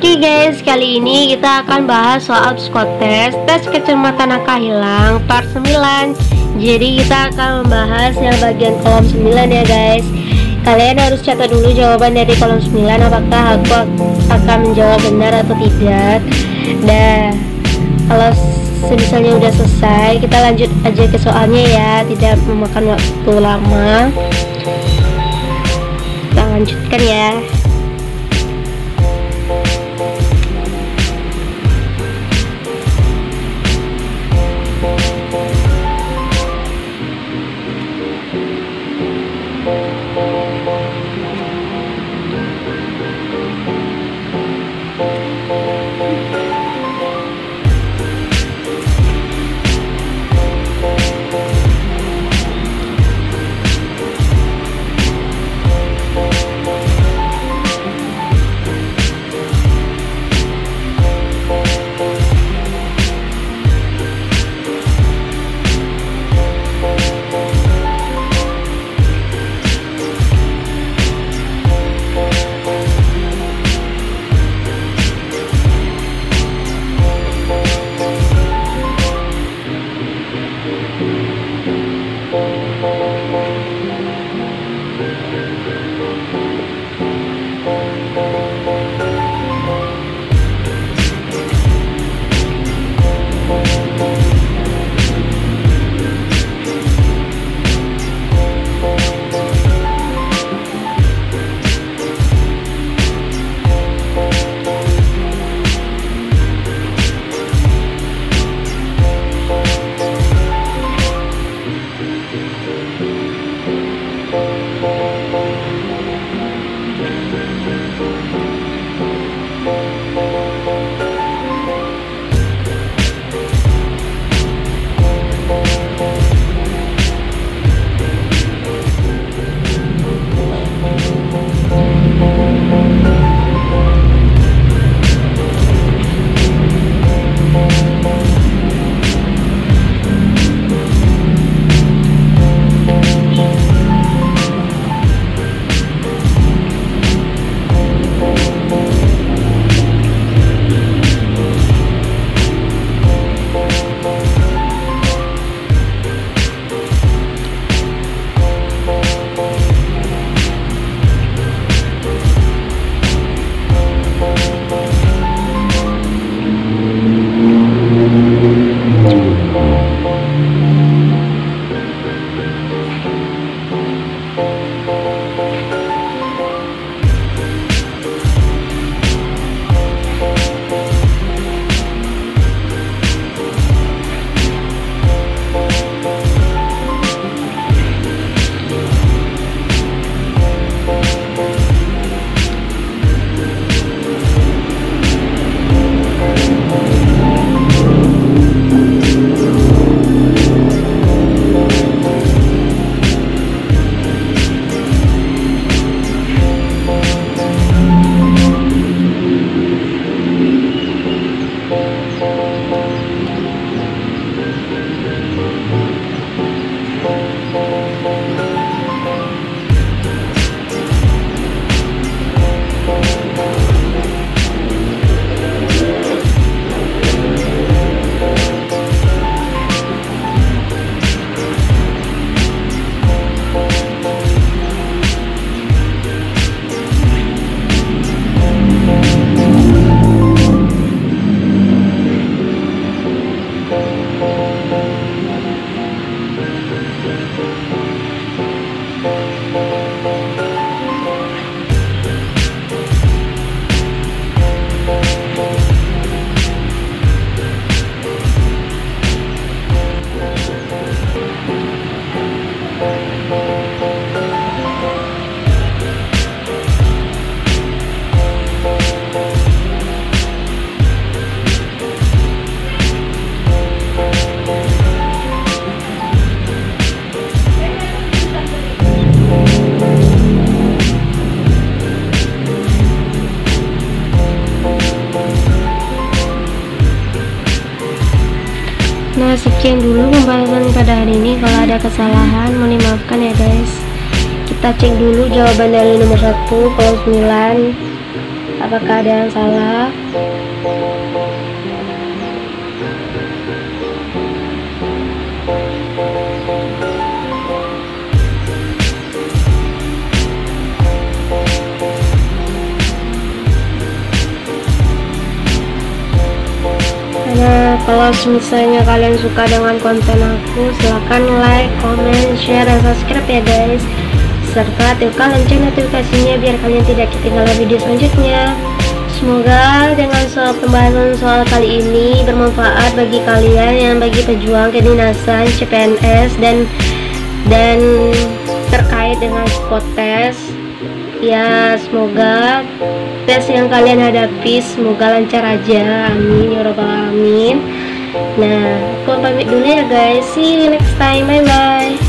Oke guys, kali ini kita akan bahas soal psikotes tes kecermatan angka hilang part 9. Jadi kita akan membahas yang bagian kolom 9 ya guys. Kalian harus catat dulu jawaban dari kolom 9, apakah aku akan menjawab benar atau tidak. Dan kalau misalnya udah selesai, kita lanjut aja ke soalnya ya, tidak memakan waktu lama. Kita lanjutkan ya. Nah, sekian dulu pembahasan pada hari ini. Kalau ada kesalahan mohon dimaafkan ya guys. Kita cek dulu jawaban dari nomor 1 kolom 9. apakah ada yang salah? Nah, kalau misalnya kalian suka dengan konten aku, silahkan like, comment, share, dan subscribe ya guys, serta aktifkan lonceng notifikasinya biar kalian tidak ketinggalan video selanjutnya. Semoga dengan pembahasan soal kali ini bermanfaat bagi kalian yang bagi pejuang kedinasan CPNS dan terkait dengan psikotes. Ya, semoga tes yang kalian hadapi semoga lancar aja, amin ya rabbal alamin. Nah, aku pamit dulu ya guys, see you next time, bye bye.